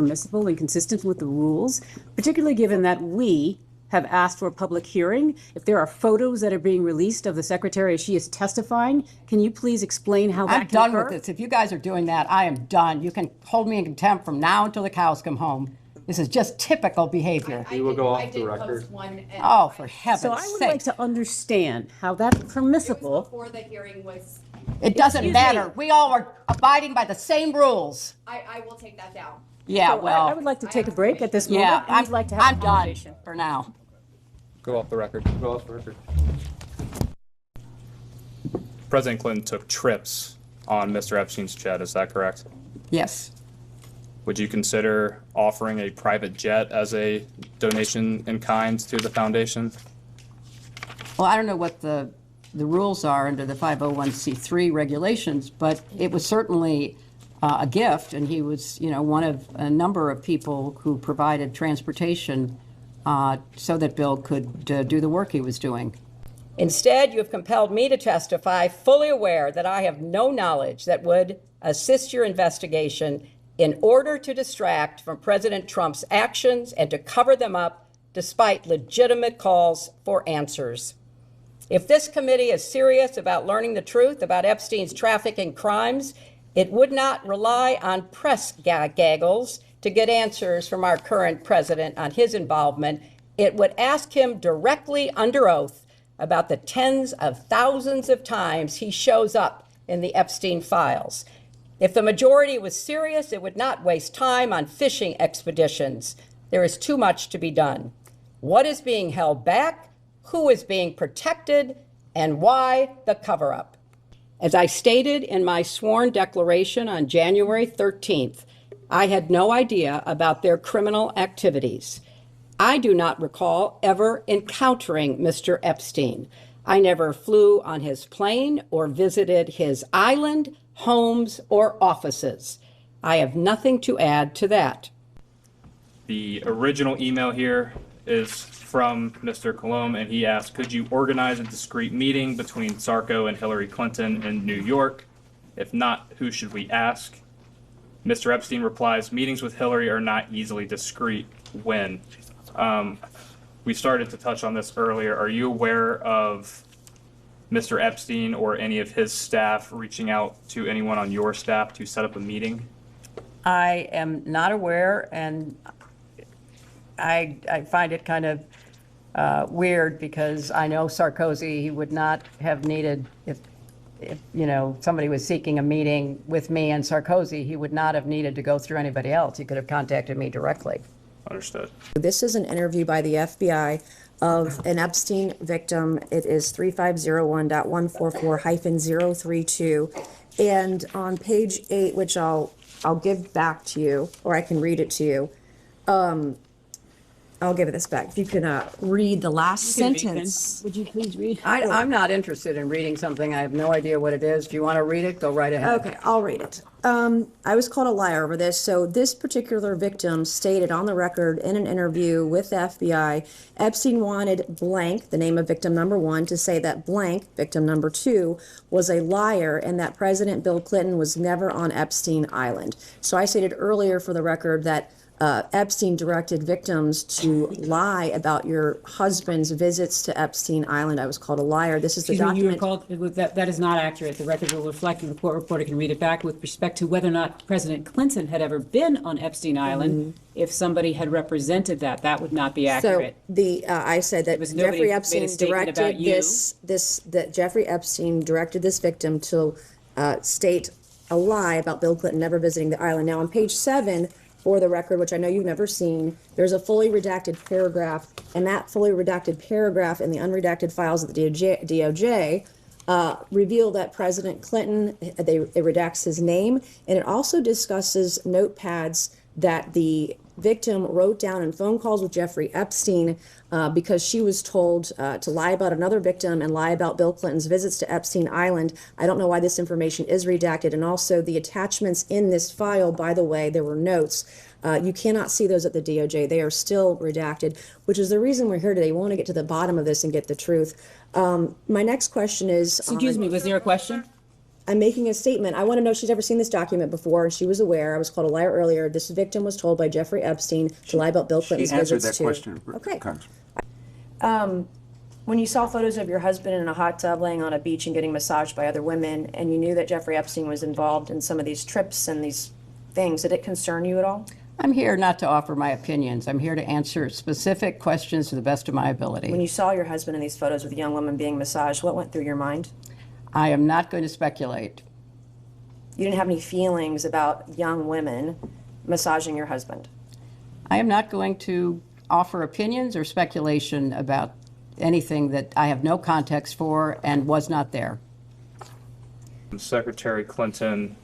permissible and consistent with the rules, particularly given that we have asked for a public hearing? If there are photos that are being released of the secretary as she is testifying, can you please explain how that can occur? I'm done with this. If you guys are doing that, I am done. You can hold me in contempt from now until the cows come home. This is just typical behavior. We will go off the record. Oh, for heaven's sake. So I would like to understand how that's permissible. Before the hearing was, It doesn't Excuse matter. me. We all are abiding by the same rules. I will take that down. Yeah, So well, I would like to take a break at this moment. yeah, and I'd like to have I'm a done conversation. for now. Go off the record. Go off the record. President Clinton took trips on Mr. Epstein's jet, is that correct? Yes. Would you consider offering a private jet as a donation in kind to the foundation? Well, I don't know what the rules are under the 501c3 regulations, but it was certainly a gift, and he was, one of a number of people who provided transportation so that Bill could do the work he was doing. Instead, you have compelled me to testify, fully aware that I have no knowledge that would assist your investigation in order to distract from President Trump's actions and to cover them up despite legitimate calls for answers. If this committee is serious about learning the truth about Epstein's trafficking crimes, it would not rely on press gaggles to get answers from our current president on his involvement. It would ask him directly under oath about the tens of thousands of times he shows up in the Epstein files. If the majority was serious, it would not waste time on fishing expeditions. There is too much to be done. What is being held back? Who is being protected? And why the cover-up? As I stated in my sworn declaration on January 13th, I had no idea about their criminal activities. I do not recall ever encountering Mr. Epstein. I never flew on his plane or visited his island, homes, or offices. I have nothing to add to that. The original email here is from Mr. Colomb, and he asked, could you organize a discreet meeting between Sarko and Hillary Clinton in New York? If not, who should we ask? Mr. Epstein replies, meetings with Hillary are not easily discreet. When? We started to touch on this earlier. Are you aware of Mr. Epstein or any of his staff reaching out to anyone on your staff to set up a meeting? I am not aware, and I find it kind of weird because I know Sarkozy, he would not have needed, if somebody was seeking a meeting with me and Sarkozy, he would not have needed to go through anybody else. He could have contacted me directly. Understood. This is an interview by the FBI of an Epstein victim. It is 3501.144-032. And on page 8, which I'll give back to you, or I can read it to you. I'll give this back. If you can read the last sentence. Would you please read? I'm not interested in reading something. I have no idea what it is. If you want to read it, go right ahead. Okay, I'll read it. I was called a liar over this. So this particular victim stated on the record in an interview with the FBI, Epstein wanted blank, the name of victim number 1, to say that blank, victim number 2, was a liar and that President Bill Clinton was never on Epstein Island. So I stated earlier for the record that Epstein directed victims to lie about your husband's visits to Epstein Island. I was called a liar. This is the Excuse me, you were document. called, that is not accurate. The record will reflect, and the court reporter can read it back with respect to whether or not President Clinton had ever been on Epstein Island. If somebody had represented that, that would not be accurate. So I said that was nobody Jeffrey made a Epstein statement about directed you. that Jeffrey Epstein directed this victim to state a lie about Bill Clinton never visiting the island. Now on page 7, for the record, which I know you've never seen, there's a fully redacted paragraph, and that fully redacted paragraph in the unredacted files of the DOJ reveal that President Clinton, it redacts his name, and it also discusses notepads that the victim wrote down in phone calls with Jeffrey Epstein because she was told to lie about another victim and lie about Bill Clinton's visits to Epstein Island. I don't know why this information is redacted. And also the attachments in this file, by the way, there were notes. You cannot see those at the DOJ. They are still redacted, which is the reason we're here today. We want to get to the bottom of this and get the truth. My next question is... Excuse me, was there a question? I'm making a statement. I want to know if she's ever seen this document before, and she was aware. I was called a liar earlier. This victim was told by Jeffrey Epstein to lie about Bill Clinton's She answered visits that to. question. Okay. Congressman. When you saw photos of your husband in a hot tub laying on a beach and getting massaged by other women, and you knew that Jeffrey Epstein was involved in some of these trips and these things, did it concern you at all? I'm here not to offer my opinions. I'm here to answer specific questions to the best of my ability. When you saw your husband in these photos with a young woman being massaged, what went through your mind? I am not going to speculate. You didn't have any feelings about young women massaging your husband? I am not going to offer opinions or speculation about anything that I have no context for and was not there. Secretary Clinton,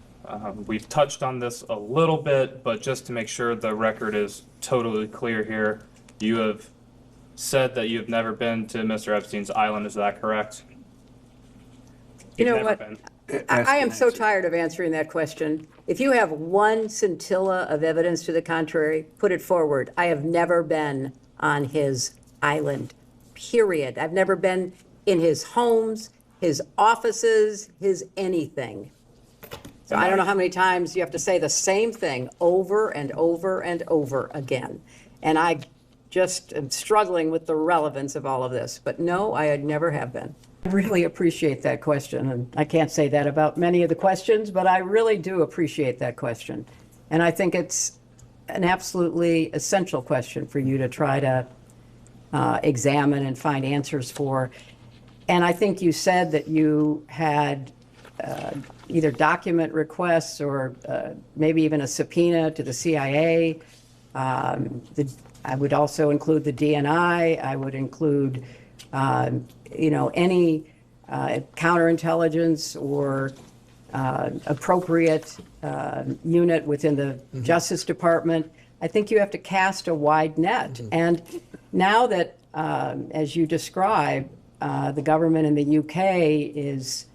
we've touched on this a little bit, but just to make sure the record is totally clear here, you have said that you've never been to Mr. Epstein's island. Is that correct? You You've know never what? been. I am so tired of answering that question. If you have one scintilla of evidence to the contrary, put it forward. I have never been on his island, period. I've never been in his homes, his offices, his anything. So I don't know how many times you have to say the same thing over and over and over again. And I just am struggling with the relevance of all of this. But no, I never have been. I really appreciate that question. And I can't say that about many of the questions, but I really do appreciate that question. And I think it's an absolutely essential question for you to try to examine and find answers for. And I think you said that you had either document requests or maybe even a subpoena to the CIA. I would also include the DNI. I would include, any counterintelligence or appropriate unit within the Justice Department. I think you have to cast a wide net. And now that, as you describe, the government in the UK is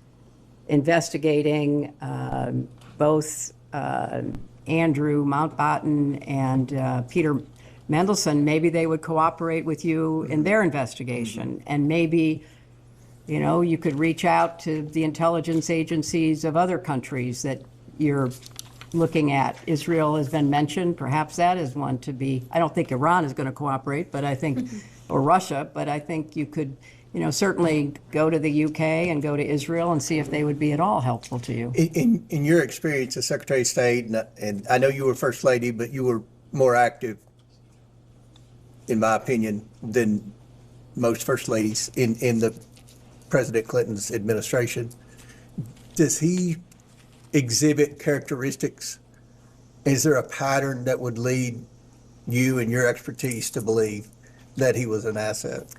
investigating both Andrew Mountbatten and Peter Mendelsohn, maybe they would cooperate with you in their investigation. And maybe, you could reach out to the intelligence agencies of other countries that you're looking at. Israel has been mentioned. Perhaps that is one to be. I don't think Iran is going to cooperate, but I think, or Russia, but I think you could, certainly go to the UK and go to Israel and see if they would be at all helpful to you. In your experience as Secretary of State, and I know you were First Lady, but you were more active, in my opinion, than most First Ladies in the President Clinton's administration. Does he exhibit characteristics? Is there a pattern that would lead you and your expertise to believe that he was an asset?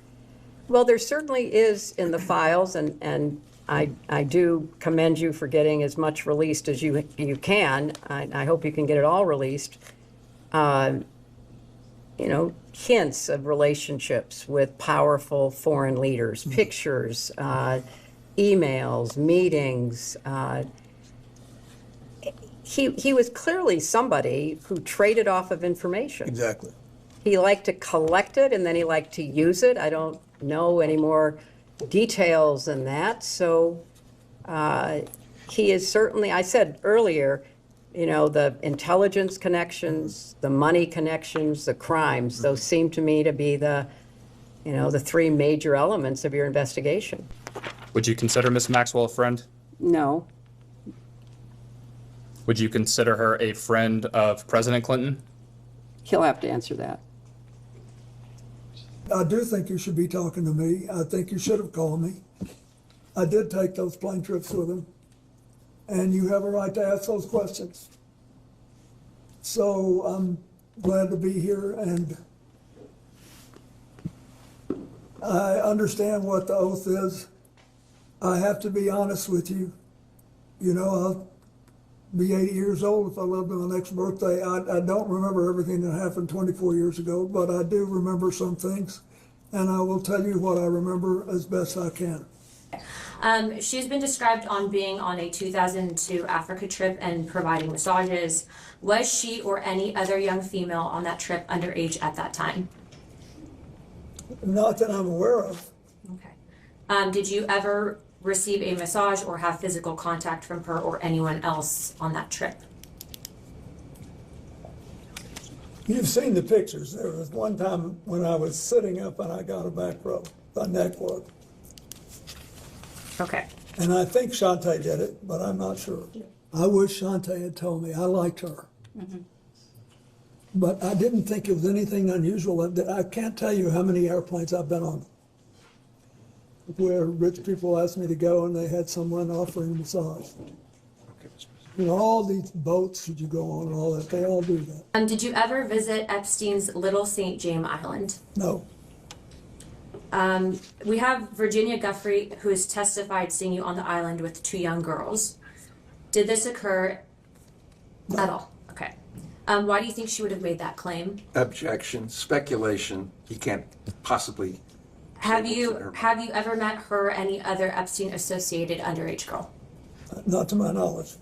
Well, there certainly is in the files, and I do commend you for getting as much released as you can. I hope you can get it all released. Hints of relationships with powerful foreign leaders, pictures, emails, meetings. He was clearly somebody who traded off of information. Exactly. He liked to collect it, and then he liked to use it. I don't know any more details than that. So he is certainly, I said earlier, the intelligence connections, the money connections, the crimes, those seem to me to be the three major elements of your investigation. Would you consider Ms. Maxwell a friend? No. Would you consider her a friend of President Clinton? He'll have to answer that. I do think you should be talking to me. I think you should have called me. I did take those plane trips with him, and you have a right to ask those questions. So I'm glad to be here, and I understand what the oath is. I have to be honest with you. I'll be 80 years old if I live to my next birthday. I don't remember everything that happened 24 years ago, but I do remember some things, and I will tell you what I remember as best I can. She's been described on being on a 2002 Africa trip and providing massages. Was she or any other young female on that trip underage at that time? Not that I'm aware of. Okay. Did you ever receive a massage or have physical contact from her or anyone else on that trip? You've seen the pictures. There was one time when I was sitting up and I got a back rub, a neck rub. Okay. And I think Shantae did it, but I'm not sure. I wish Shantae had told me. I liked her. But I didn't think it was anything unusual. I can't tell you how many airplanes I've been on where rich people asked me to go and they had someone offering a massage. You know, all these boats that you go on and all that, they all do that. Did you ever visit Epstein's Little St. James Island? No, We have Virginia Guffrey, who has testified seeing you on the island with 2 young girls. Did this occur at all? Okay. Why do you think she would have made that claim? Objection, speculation. He can't possibly. Have you ever met her or any other Epstein associated underage girl? not to my knowledge.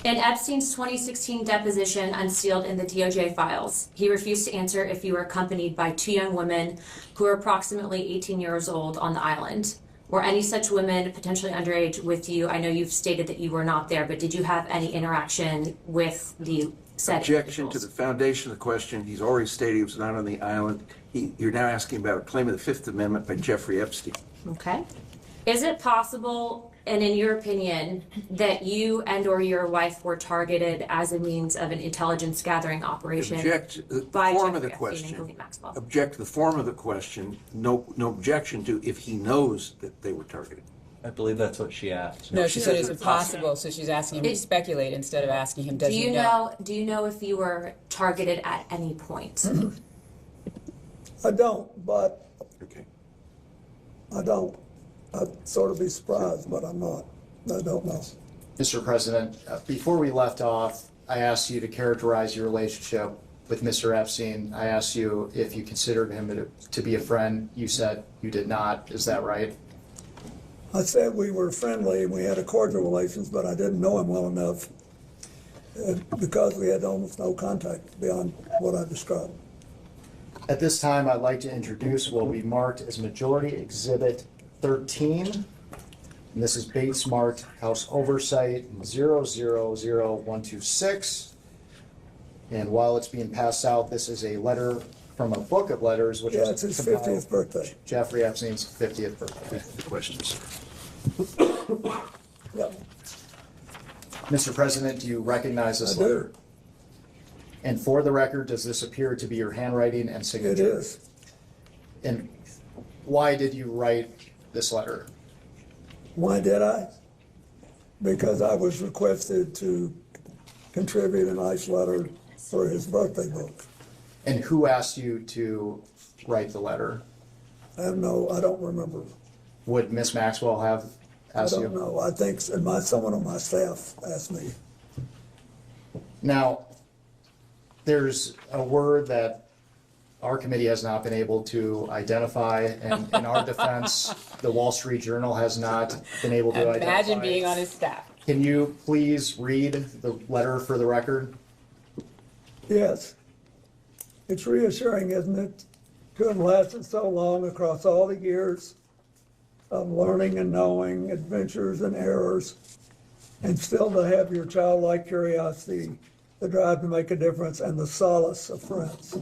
In Epstein's 2016 deposition unsealed in the DOJ files, he refused to answer if you were accompanied by 2 young women who were approximately 18 years old on the island. Were any such women potentially underage with you? I know you've stated that you were not there, but did you have any interaction with the said Objection to individuals? the foundation of the question. He's already stated he was not on the island. You're now asking about a claim of the Fifth Amendment by Jeffrey Epstein. Okay. Is it possible, and in your opinion, that you and or your wife were targeted as a means of an intelligence gathering operation Object to the by form of Jeffrey the Epstein and question. Ghislaine Maxwell? Object to the form of the question. No objection to if he knows that they were targeted. I believe that's what she asked. No, she said says it's it's impossible, so she's asking him to speculate instead of asking him, does he know? Do you know if you were targeted at any point? I don't, but Okay. I don't. I'd sort of be surprised, but I'm not. I don't know. Mr. President, before we left off, I asked you to characterize your relationship with Mr. Epstein. I asked you if you considered him to be a friend. You said you did not. Is that right? I said we were friendly and we had a cordial relations, but I didn't know him well enough because we had almost no contact beyond what I described. At this time, I'd like to introduce what will be marked as Majority Exhibit 13. And this is Bates marked House Oversight 000126. And while it's being passed out, this is a letter from a book of letters, which Yeah, was it's his compiled 50th birthday. Jeffrey Epstein's 50th birthday. Questions? Yep, Mr. President, do you recognize this I do. letter? And for the record, does this appear to be your handwriting and It signature? is. And why did you write this letter? Why did I? Because I was requested to contribute a nice letter for his birthday book. And who asked you to write the letter? I don't remember. Would Miss Maxwell have I asked you? don't know. I think someone on my staff asked me. Now, there's a word that our committee has not been able to identify, and in our defense, the Wall Street Journal has not been able to identify. Imagine being on his staff. Can you please read the letter for the record? Yes. It's reassuring, isn't it, to have lasted so long across all the years of learning and knowing, adventures and errors, and still to have your childlike curiosity, the drive to make a difference, and the solace of friends.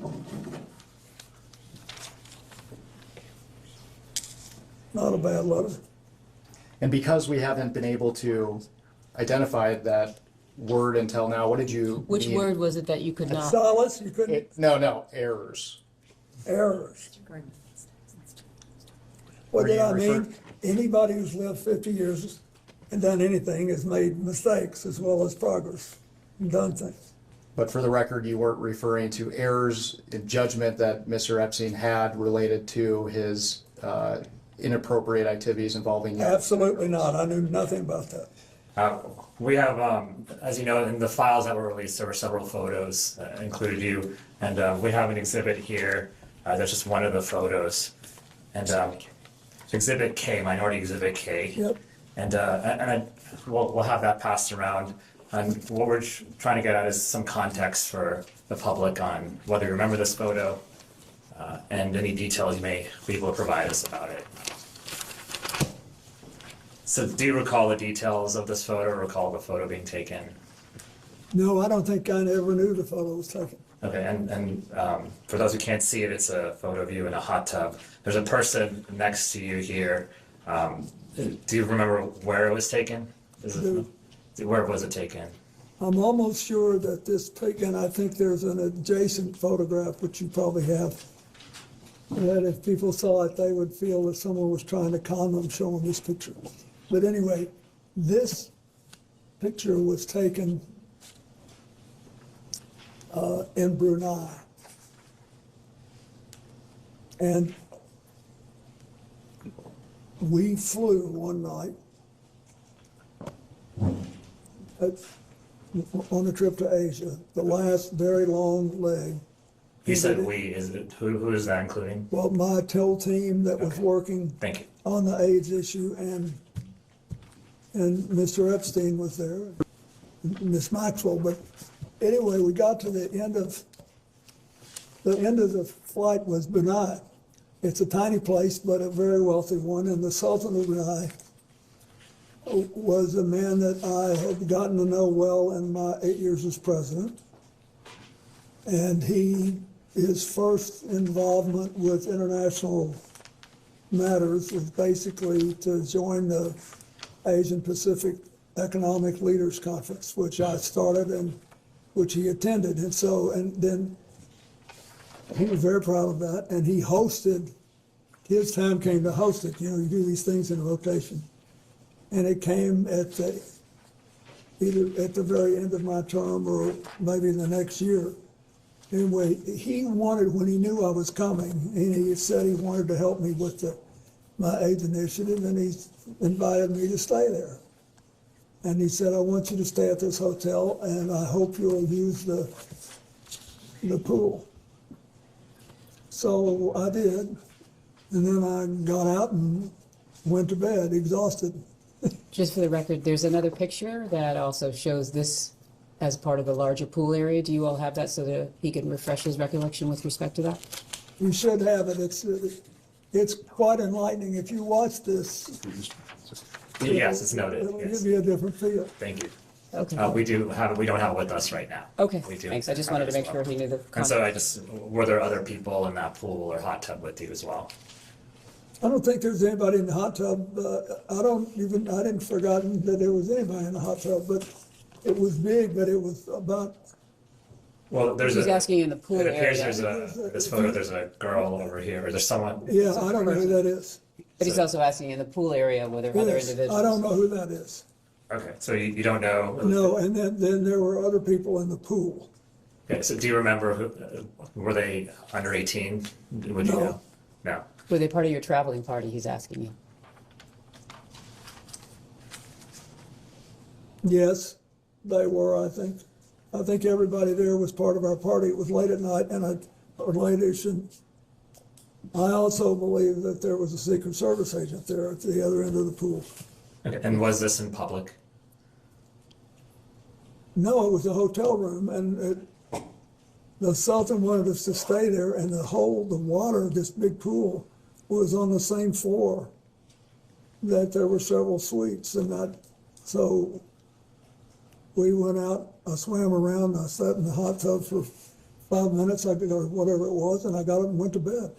Not a bad letter. And because we haven't been able to identify that word until now, what did you Which mean? word was it that you could not? Solace, you couldn't, No, errors. errors. What did I Were you mean? Anybody who's lived 50 years and done anything has made mistakes as well as progress and done things. But for the record, you weren't referring to errors in judgment that Mr. Epstein had related to his inappropriate activities involving you. Absolutely not. I knew nothing about that. We have, as you know, in the files that were released, there were several photos that included you, and we have an exhibit here. That's just one of the photos, and Exhibit K, Minority Exhibit K. Yep. And we'll have that passed around. And what we're trying to get at is some context for the public on whether you remember this photo, and any details you may be able to provide us about it. So do you recall the details of this photo, or recall the photo being taken? No, I don't think I ever knew the photo was taken. Okay, and for those who can't see it, it's a photo of you in a hot tub. There's a person next to you here. Do you remember where it was taken? Where was it taken? I'm almost sure that this taken, I think there's an adjacent photograph, which you probably have, that if people saw it, they would feel that someone was trying to con them showing this picture. But anyway, this picture was taken in Brunei. And we flew one night on a trip to Asia, the last very long leg. You said we, who is that including? Well, my whole team that was working Thank you. on the AIDS issue, and Mr. Epstein was there, Miss Maxwell. But anyway, we got to the end of the flight was Brunei. It's a tiny place, but a very wealthy one, and the Sultan of Brunei was a man that I had gotten to know well in my 8 years as president. And his first involvement with international matters was basically to join the Asian Pacific Economic Leaders Conference, which I started and which he attended. And so, and then he was very proud of that, and he hosted, his time came to host it. You know, you do these things in rotation. And it came at either at the very end of my term or maybe the next year. Anyway, he wanted, when he knew I was coming, and he said he wanted to help me with my AIDS initiative, and he invited me to stay there. And he said, I want you to stay at this hotel, and I hope you'll use the pool. So I did, and then I got out and went to bed, exhausted. Just for the record, there's another picture that also shows this as part of the larger pool area. Do you all have that so that he can refresh his recollection with respect to that? You should have it. It's quite enlightening. If you watch this, Yes, it's noted. It'll Yes. give you a different feel. Thank you. Okay. We don't have it with us right now. Okay, We do thanks. I just have wanted it to as make well. sure he knew the And so context. were there other people in that pool or hot tub with you as well? I don't think there's anybody in the hot tub. I didn't forgotten that there was anybody in the hot tub, but it was big, but it was about. Well, He's asking in the pool It appears area. there's this photo, there's a girl over here, or there's someone. Yeah, I don't know who that is. But he's also asking in the pool area were there other Yes, individuals? I don't know who that is. Okay, so you don't know? No, and then there were other people in the pool. Okay, so do you remember were they under 18? Would you No. know? No. Were they part of your traveling party, he's asking you? Yes, they were, I think. I think everybody there was part of our party. It was late at night or late-ish, and I also believe that there was a Secret Service agent there at the other end of the pool. Okay, and was this in public? No, it was a hotel room, and the Sultan wanted us to stay there, and the water of this big pool was on the same floor that there were several suites, and so we went out, I swam around, I sat in the hot tub for 5 minutes, or whatever it was, and I got up and went to bed.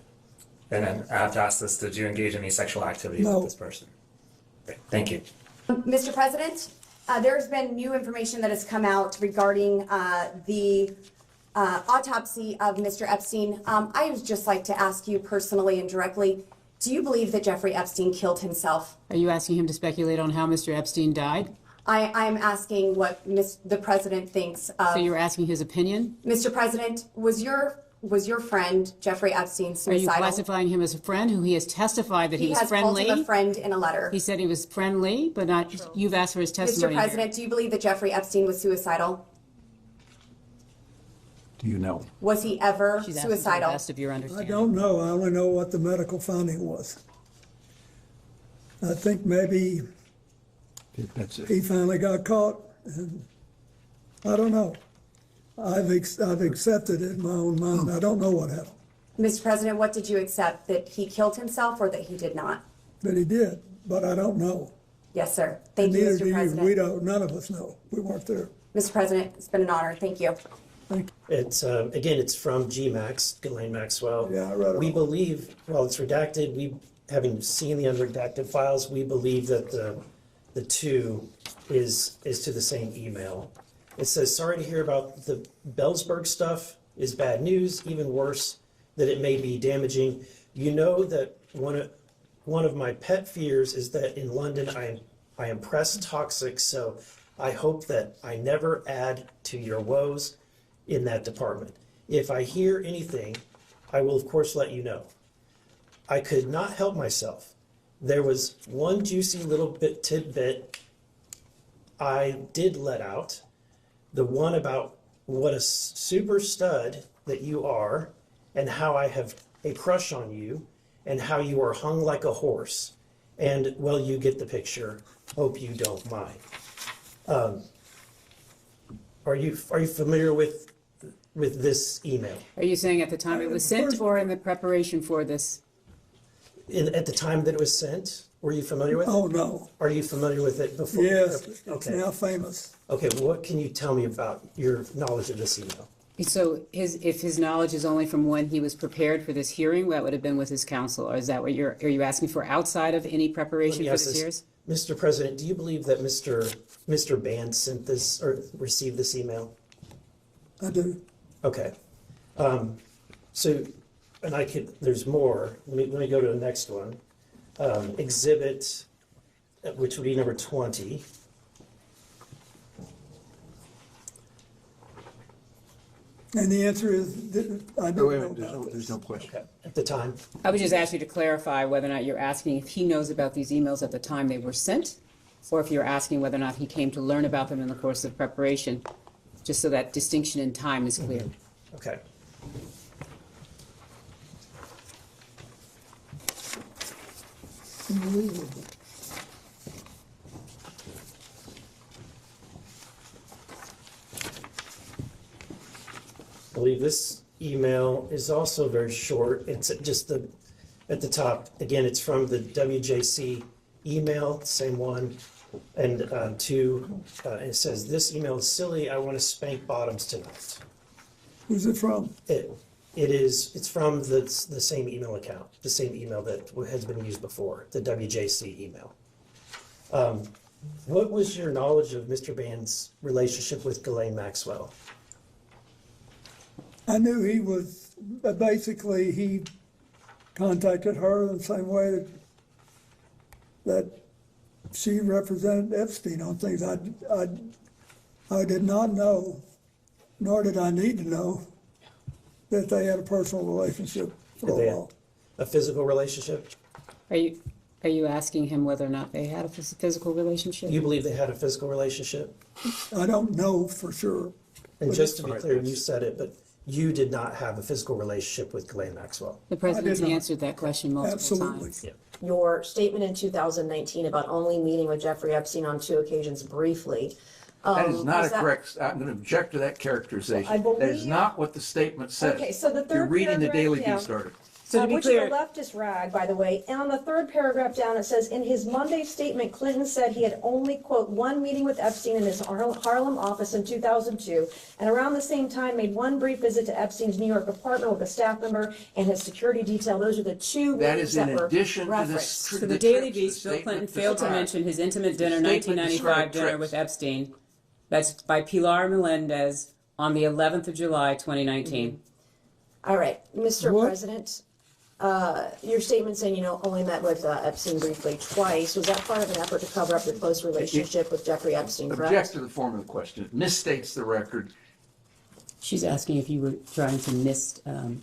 And then I have to ask this, did you engage in any sexual activity No. with this person? Okay, thank you. Mr. President, there's been new information that has come out regarding the autopsy of Mr. Epstein. I would just like to ask you personally and directly, do you believe that Jeffrey Epstein killed himself? Are you asking him to speculate on how Mr. Epstein died? I'm asking what the president thinks of. So you're asking his opinion? Mr. President, was your friend Jeffrey Epstein Are suicidal? you classifying him as a friend who he has testified that he was has called friendly? him a friend in a letter. He said he was friendly, but not, you've asked for his testimony. Mr. President, do you believe that Jeffrey Epstein was suicidal? Do you know? Was he ever She's asking for the suicidal? best of your I understanding. don't know, I only know what the medical finding was. I think maybe That's it. he finally got caught, and I don't know. I've accepted it in my own mind. I don't know what happened. Mr. President, what did you accept? That he killed himself or that he did not? That he did, but I don't know. Yes, sir. Thank you, Neither Mr. do you. President. We don't, none of us know. We weren't there. Mr. President, it's been an honor. Thank you. It's, again, it's from GMAX, Ghislaine Maxwell. Yeah, I read it We all. believe, while it's redacted, having seen the unredacted files, we believe that the two is to the same email. It says, sorry to hear about the Bellsburg stuff is bad news, even worse, that it may be damaging. You know that one of my pet fears is that in London I am press toxic, so I hope that I never add to your woes in that department. If I hear anything, I will of course let you know. I could not help myself. There was one juicy little bit tidbit I did let out, the one about what a super stud that you are and how I have a crush on you and how you are hung like a horse. And well, you get the picture. Hope you don't mind. Are you familiar with this email? Are you saying at the time it was sent or in the preparation for this? At the time that it was sent, were you familiar with it? Oh, no. Are you familiar with it before? Yes, it's Okay. now famous. Okay, well, what can you tell me about your knowledge of this email? So if his knowledge is only from when he was prepared for this hearing, that would have been with his counsel, or is that what are you asking for outside of any preparation for this hearing? Mr. President, do you believe that Mr. Band sent this or received this email? I do. Okay. So, and there's more. Let me go to the next one. Exhibit, which would be number 20. And the answer is, that I don't know about There's no question. Okay. At the time. I would just ask you to clarify whether or not you're asking if he knows about these emails at the time they were sent, or if you're asking whether or not he came to learn about them in the course of preparation, just so that distinction in time is clear. Okay. I believe this email is also very short. It's just at the top. Again, it's from the WJC email, same one. And it says, this email is silly. I want to spank bottoms tonight. Who's it from? It's from the same email account, the same email that has been used before, the WJC email. What was your knowledge of Mr. Band's relationship with Ghislaine Maxwell? I knew he was, basically, he contacted her in the same way that she represented Epstein on things. I did not know, nor did I need to know, that they had a personal relationship for a while. A physical relationship? Are you asking him whether or not they had a physical relationship? You believe they had a physical relationship? I don't know for sure. And just to be clear, you said it, but you did not have a physical relationship with Ghislaine Maxwell. The president's answered that question multiple times. Yeah. Your statement in 2019 about only meeting with Jeffrey Epstein on 2 occasions briefly. That is not correct. I'm going to object to that characterization. I believe- That is not what the statement says. Okay, so the third You're reading the paragraph Daily down. Beast article. So to be which clear, is a leftist rag, by the way. And on the third paragraph down, it says, in his Monday statement, Clinton said he had only, quote, one meeting with Epstein in his Harlem office in 2002, and around the same time made one brief visit to Epstein's New York apartment with a staff member and his security detail. Those are the two That meetings is in that were addition to referenced. So the Daily Beast, Bill Clinton failed to mention his intimate dinner, statement 1995 described dinner trips. with Epstein. That's by Pilar Melendez on the 11th of July, 2019. All right, Mr. What? President, your statement saying, only met with Epstein briefly twice, was that part of an effort to cover up your close relationship with Jeffrey Epstein, correct? Object to the form of the question. It misstates the record. She's asking if you were trying to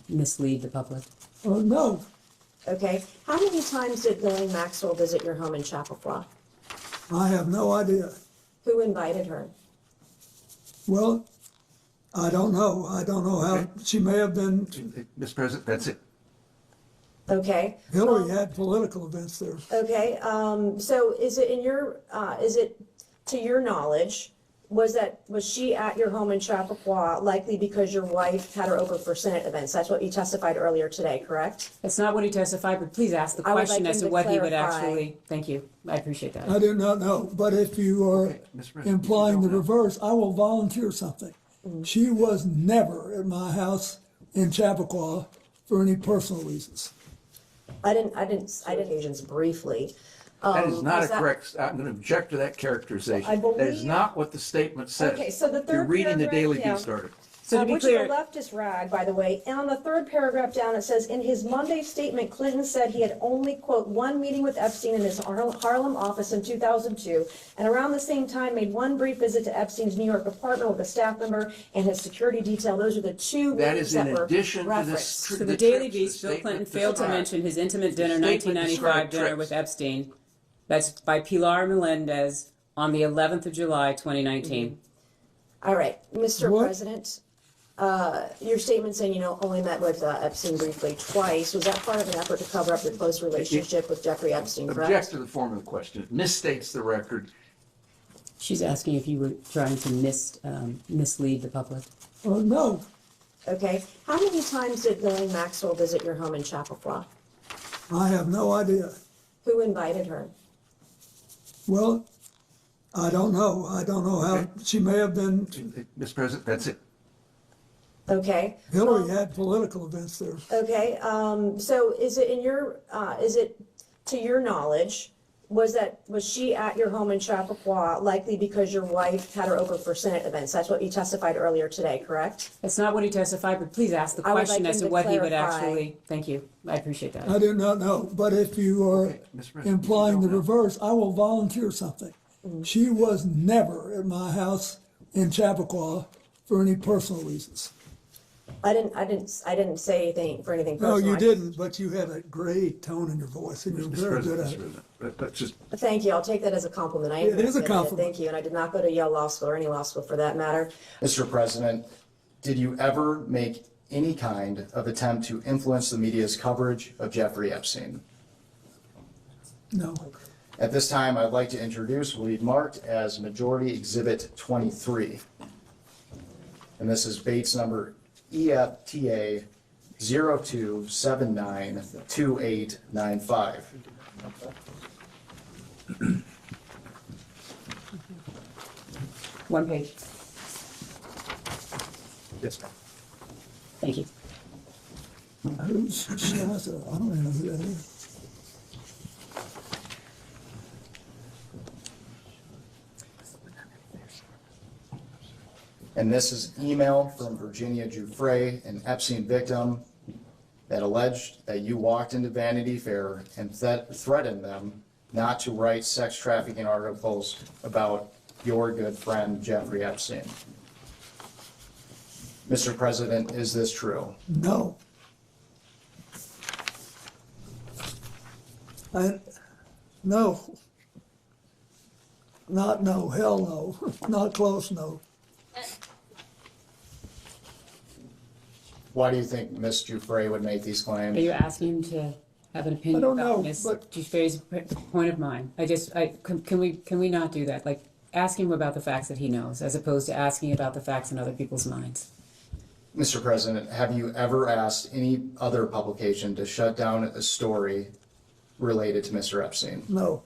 mislead the public. Oh, no. Okay. How many times did Ghislaine Maxwell visit your home in Chappaqua? I have no idea. Who invited her? Well, I don't know. I don't know how, she may have been, Mr. President, that's it. Okay. Hillary had political events there. Okay. So is it to your knowledge, was she at your home in Chappaqua, likely because your wife had her over for Senate events? That's what you testified earlier today, correct? That's not what he testified, but please ask the I would question like as him to to what he would clarify. actually, thank you, I appreciate that. I do not know, but if you are Okay, Mr. President, implying you the don't know. reverse, I will volunteer something. She was never at my house in Chappaqua for any personal reasons. I didn't occasions briefly. That is not was a that- correct, I'm going to object to that characterization. I That is believe- not what the statement says. Okay, so the You're third reading the paragraph Daily down. Beast article. So to be which clear, is a leftist rag, by the way. And on the third paragraph down, it says, in his Monday statement, Clinton said he had only, quote, one meeting with Epstein in his Harlem office in 2002, and around the same time made one brief visit to Epstein's New York apartment with a staff member and his security detail. Those are the two That meetings is that in were addition to this. referenced. to the Daily trips, Beast, the Bill Clinton statement failed to described. mention his intimate dinner, statement 1995 described dinner trips. with Epstein. That's by Pilar Melendez on the 11th of July, 2019. All right, Mr. What? President, your statement saying you only met with Epstein briefly twice, was that part of an effort to cover up your close relationship with Jeffrey Epstein, correct? Object to the form of the question. It misstates the record. She's asking if you were trying to mislead the public. No, Okay, how many times did Ghislaine Maxwell visit your home in Chappaqua? I have no idea. Who invited her? Well, I don't know. I don't know how, she may have been, Mr. President, that's it. Okay. Hillary had political events there. Okay, so is it is it to your knowledge, was she at your home in Chappaqua, likely because your wife had her over for Senate events? That's what you testified earlier today, correct? That's not what he testified, but please ask the I would like question as him to to what he would clarify. actually, thank you, I appreciate that. I do not know, but if you are Okay, Mr. President, implying you the don't know. reverse, I will volunteer something. She was never at my house in Chappaqua for any personal reasons. I didn't say anything for anything No, personal. you I- didn't, but you had a great tone in your voice, and you're Mr. very good President, at Mr. it. President, let's just, Thank you, I'll take that as a compliment. I It is a admit compliment. Thank you, and I did not go to Yale Law School or any law school for that matter. Mr. President, did you ever make any kind of attempt to influence the media's coverage of Jeffrey Epstein? No. At this time, I'd like to introduce what we've marked as Majority Exhibit 23. And this is Bates number EFTA 02792895. One page, yes, ma'am. thank you. Who's Shaza? I don't even know who that is. And this is email from Virginia Giuffre, an Epstein victim, that alleged that you walked into Vanity Fair and threatened them not to write sex trafficking articles about your good friend Jeffrey Epstein. Mr. President, is this true? No. No. Not no, hell no, not close, no. Why do you think Ms. Giuffre would make these Are claims? you asking him to have an opinion I don't about know, Ms. but- Giuffre's point of mind? Can we not do that? Like, ask him about the facts that he knows, as opposed to asking about the facts in other people's minds. Mr. President, have you ever asked any other publication to shut down a story related to Mr. Epstein? No.